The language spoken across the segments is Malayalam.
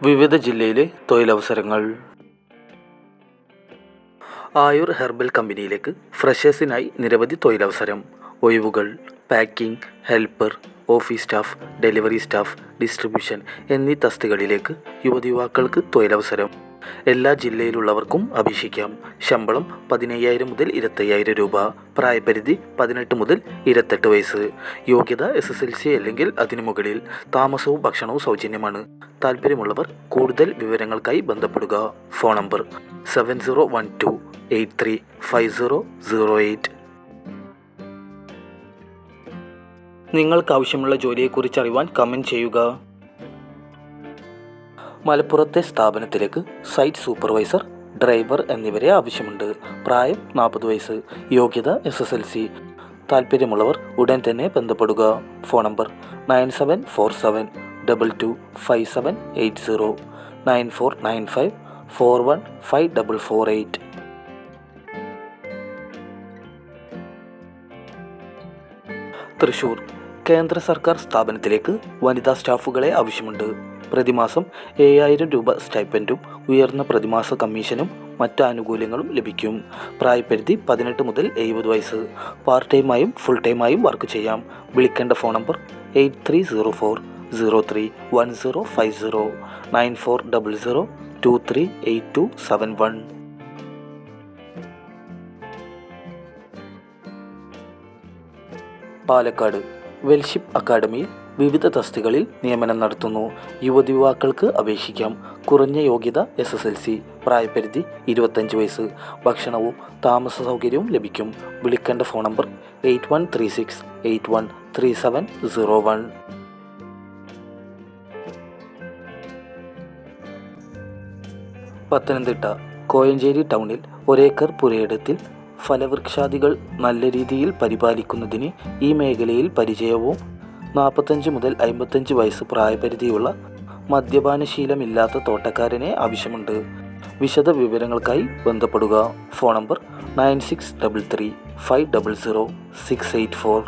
വിവിധ ജില്ലയിലെ തൊഴിലവസരങ്ങൾ. ആയുർ ഹെർബൽ കമ്പനിയിലേക്ക് ഫ്രഷേഴ്സിനായി നിരവധി തൊഴിലവസരം. ഒഴിവുകൾ: packing, helper, office staff, delivery staff, distribution എന്നീ തസ്തികകളിലേക്ക് യുവതിയുവാക്കൾക്ക് തൊഴിലവസരം. എല്ലാ ജില്ലയിലുള്ളവർക്കും അപേക്ഷിക്കാം. ശമ്പളം 15,000 മുതൽ 25,000 രൂപ. പ്രായപരിധി 18 മുതൽ 28 വയസ്സ്. യോഗ്യത SSLC അല്ലെങ്കിൽ അതിനു മുകളിൽ. താമസവും ഭക്ഷണവും സൗജന്യമാണ്. താല്പര്യമുള്ളവർ കൂടുതൽ വിവരങ്ങൾക്കായി ബന്ധപ്പെടുക. Phone number 7012835008. നിങ്ങൾക്കാവശ്യമുള്ള ജോലിയെക്കുറിച്ച് അറിയുവാൻ കമൻറ്റ് ചെയ്യുക. മലപ്പുറത്തെ സ്ഥാപനത്തിലേക്ക് സൈറ്റ് സൂപ്പർവൈസർ, ഡ്രൈവർ എന്നിവരെ ആവശ്യമുണ്ട്. പ്രായം 40 വയസ്സ്. യോഗ്യത SSLC. താല്പര്യമുള്ളവർ ഉടൻ തന്നെ ബന്ധപ്പെടുക. Phone number 9747225780 9495415448. തൃശ്ശൂർ കേന്ദ്ര സർക്കാർ സ്ഥാപനത്തിലേക്ക് വനിതാ സ്റ്റാഫുകളെ ആവശ്യമുണ്ട്. പ്രതിമാസം 7,000 രൂപ സ്റ്റൈപ്പൻഡും ഉയർന്ന പ്രതിമാസ കമ്മീഷനും മറ്റ് ആനുകൂല്യങ്ങളും ലഭിക്കും. പ്രായപരിധി 18 മുതൽ 70 വയസ്സ്. പാർട്ട് ടൈമായും ഫുൾ ടൈമായും വർക്ക് ചെയ്യാം. വിളിക്കേണ്ട ഫോൺ നമ്പർ 8304031050 9400238271. പാലക്കാട് വെൽഷിപ്പ് അക്കാഡമിയിൽ വിവിധ തസ്തികകളിൽ നിയമനം നടത്തുന്നു. യുവതിയുവാക്കൾക്ക് അപേക്ഷിക്കാം. കുറഞ്ഞ യോഗ്യത SSLC. പ്രായപരിധി 25 വയസ്സ്. ഭക്ഷണവും താമസ സൗകര്യവും ലഭിക്കും. വിളിക്കേണ്ട ഫോൺ നമ്പർ 8136813701. പത്തനംതിട്ട കോഴഞ്ചേരി ടൗണിൽ 1 ഏക്കർ പുരയിടത്തിൽ ഫലവൃക്ഷാദികൾ നല്ല രീതിയിൽ പരിപാലിക്കുന്നതിന് ഈ മേഖലയിൽ പരിചയവും 45 മുതൽ 55 വയസ്സ് പ്രായപരിധിയുള്ള മദ്യപാനശീലമില്ലാത്ത തോട്ടക്കാരനെ ആവശ്യമുണ്ട്. വിശദ വിവരങ്ങൾക്കായി ബന്ധപ്പെടുക. Phone number 9633500684.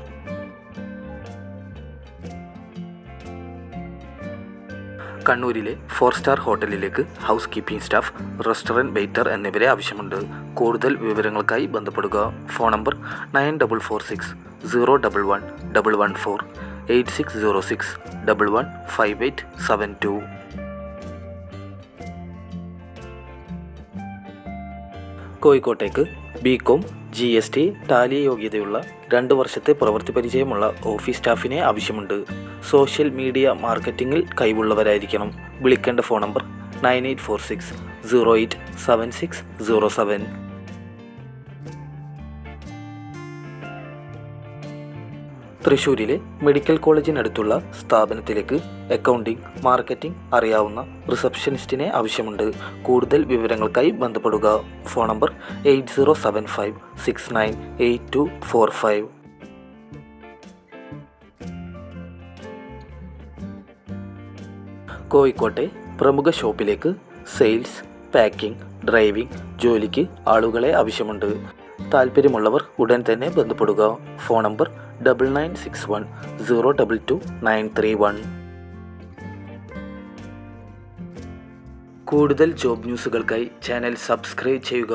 കണ്ണൂരിലെ 4 സ്റ്റാർ ഹോട്ടലിലേക്ക് house keeping staff, restaurant waiter എന്നിവരെ ആവശ്യമുണ്ട്. കൂടുതൽ വിവരങ്ങൾക്കായി ബന്ധപ്പെടുക. Phone number 9446011114 8606115872. കോഴിക്കോട്ടേക്ക് BCom GST ടാലി യോഗ്യതയുള്ള 2 വർഷത്തെ പ്രവൃത്തി പരിചയമുള്ള ഓഫീസ് സ്റ്റാഫിനെ ആവശ്യമുണ്ട്. സോഷ്യൽ മീഡിയ മാർക്കറ്റിംഗിൽ കഴിവുള്ളവരായിരിക്കണം. വിളിക്കേണ്ട ഫോൺ നമ്പർ 9846087607. തൃശ്ശൂരിലെ മെഡിക്കൽ കോളേജിനടുത്തുള്ള സ്ഥാപനത്തിലേക്ക് അക്കൗണ്ടിംഗ്, മാർക്കറ്റിംഗ് അറിയാവുന്ന റിസപ്ഷനിസ്റ്റിനെ ആവശ്യമുണ്ട്. കൂടുതൽ വിവരങ്ങൾക്കായി ബന്ധപ്പെടുക. Phone number 8075698245. കോഴിക്കോട്ടെ പ്രമുഖ ഷോപ്പിലേക്ക് സെയിൽസ്, പാക്കിംഗ്, ഡ്രൈവിംഗ് ജോലിക്ക് ആളുകളെ ആവശ്യമുണ്ട്. താല്പര്യമുള്ളവർ ഉടൻ തന്നെ ബന്ധപ്പെടുക. Phone number 9961022931. കൂടുതൽ ജോബ് ന്യൂസുകൾക്കായി ചാനൽ സബ്സ്ക്രൈബ് ചെയ്യുക.